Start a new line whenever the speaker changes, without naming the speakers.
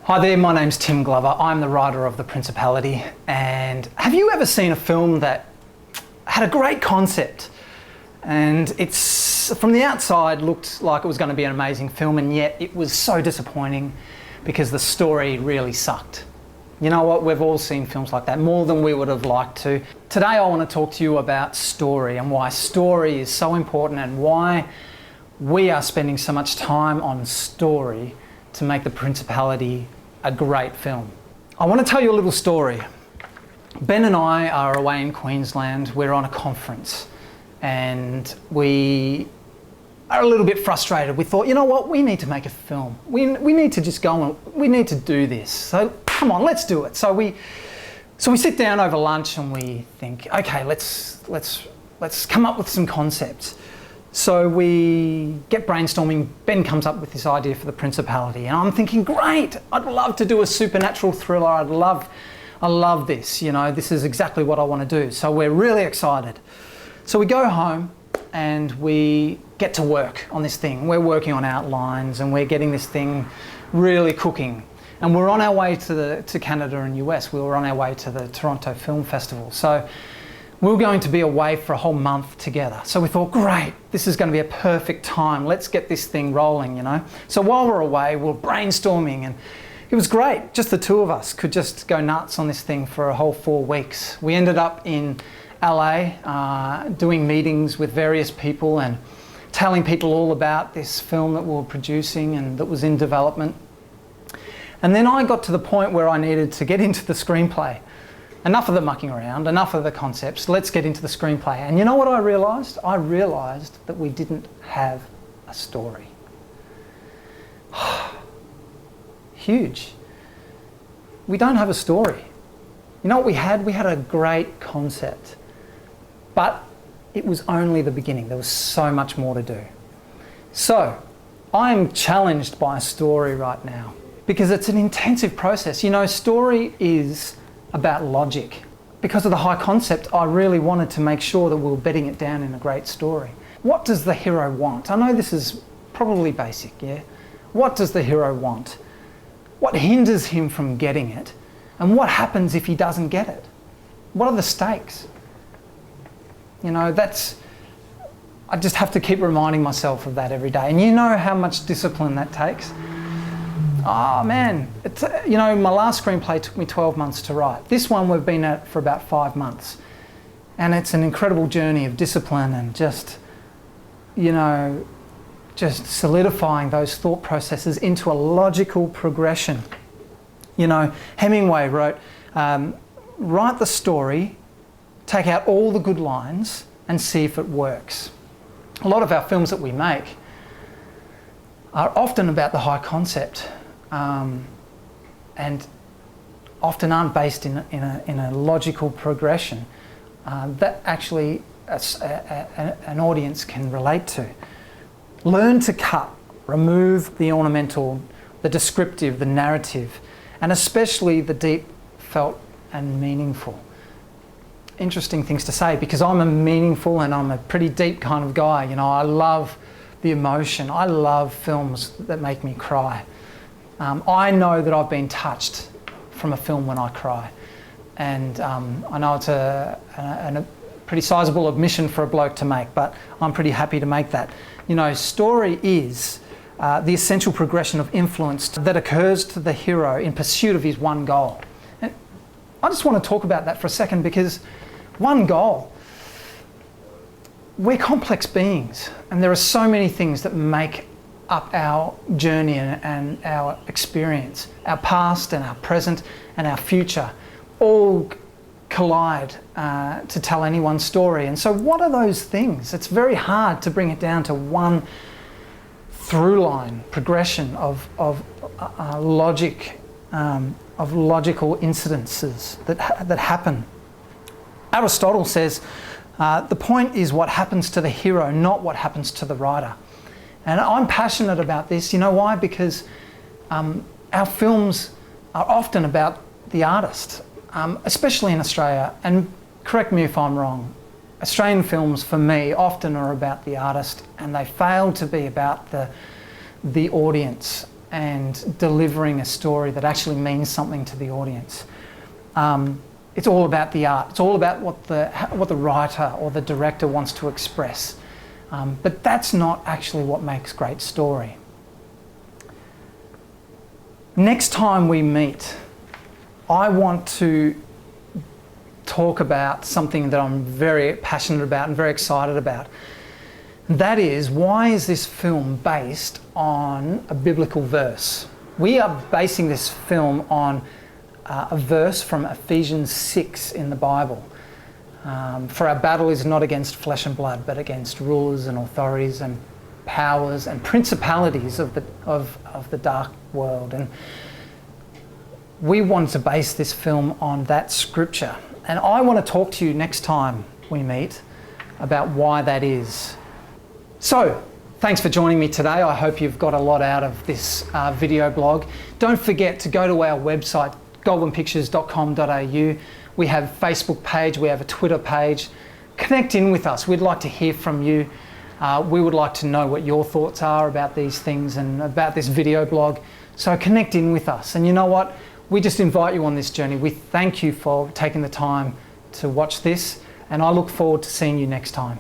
Hi there, my name's Tim Glover. I'm the writer of The Principality. And have you ever seen a film that had a great concept and it's from the outside looked like it was going to be an amazing film, and yet it was so disappointing because the story really sucked? You know what, we've all seen films like that, more than we would have liked to. Today I want to talk to you about story and why story is so important and why we are spending so much time on story to make The Principality a great film. I want to tell you a little story. Ben and I are away in Queensland. We're on a conference and we are a little bit frustrated. We thought, you know what, we need to make a film. We need to just go and we need to do this. So come on, let's do it. So we sit down over lunch and we think, okay, let's come up with some concepts. So we get brainstorming. Ben comes up with this idea for The Principality, and I'm thinking, great, I'd love to do a supernatural thriller. I love this, you know, this is exactly what I want to do. So we're really excited. So we go home and we get to work on this thing. We're working on outlines and we're getting this thing really cooking. And we're on our way to Canada and US. We were on our way to the Toronto Film Festival. So we were going to be away for a whole month together. So we thought, great, this is going to be a perfect time. Let's get this thing rolling, you know. So while we're away, we're brainstorming, and it was great. Just the two of us could just go nuts on this thing for a whole 4 weeks. We ended up in LA doing meetings with various people and telling people all about this film that we were producing and that was in development. And then I got to the point where I needed to get into the screenplay. Enough of the mucking around, enough of the concepts, let's get into the screenplay. And you know what I realised? I realised that we didn't have a story. Huge. We don't have a story. You know what we had? We had a great concept. But it was only the beginning. There was so much more to do. So, I am challenged by a story right now because it's an intensive process. You know, story is about logic. Because of the high concept, I really wanted to make sure that we were bedding it down in a great story. What does the hero want? I know this is probably basic, yeah? What does the hero want? What hinders him from getting it? And what happens if he doesn't get it? What are the stakes? You know, I just have to keep reminding myself of that every day. And you know how much discipline that takes? Oh man, you know, my last screenplay took me 12 months to write. This one we've been at for about 5 months. And it's an incredible journey of discipline and just, you know, just solidifying those thought processes into a logical progression. You know, Hemingway wrote, write the story, take out all the good lines and see if it works. A lot of our films that we make are often about the high concept and often aren't based in a logical progression that actually an audience can relate to. Learn to cut, remove the ornamental, the descriptive, the narrative, and especially the deep, felt and meaningful. Interesting things to say because I'm a meaningful and I'm a pretty deep kind of guy. You know, I love the emotion. I love films that make me cry. I know that I've been touched from a film when I cry. And I know it's a pretty sizable admission for a bloke to make, but I'm pretty happy to make that. You know, story is the essential progression of influence that occurs to the hero in pursuit of his one goal. And I just want to talk about that for a second because one goal. We're complex beings and there are so many things that make up our journey and our experience. Our past and our present and our future all collide to tell any one story. And so what are those things? It's very hard to bring it down to one through line progression of logic, of logical incidences that happen. Aristotle says, the point is what happens to the hero, not what happens to the writer. And I'm passionate about this. You know why? Because our films are often about the artist, especially in Australia. And correct me if I'm wrong, Australian films for me often are about the artist and they fail to be about the audience. and delivering a story that actually means something to the audience. It's all about the art. It's all about what the writer or the director wants to express. But that's not actually what makes great story. Next time we meet, I want to talk about something that I'm very passionate about and very excited about. That is, why is this film based on a biblical verse? We are basing this film on a verse from Ephesians 6 in the Bible. For our battle is not against flesh and blood, but against rulers and authorities and powers and principalities of the dark world. And we wanted to base this film on that scripture. And I want to talk to you next time we meet about why that is. So, thanks for joining me today. I hope you've got a lot out of this video blog. Don't forget to go to our website, godwinpictures.com.au. We have a Facebook page, we have a Twitter page. Connect in with us. We'd like to hear from you. We would like to know what your thoughts are about these things and about this video blog. So connect in with us. And you know what? We just invite you on this journey. We thank you for taking the time to watch this, and I look forward to seeing you next time.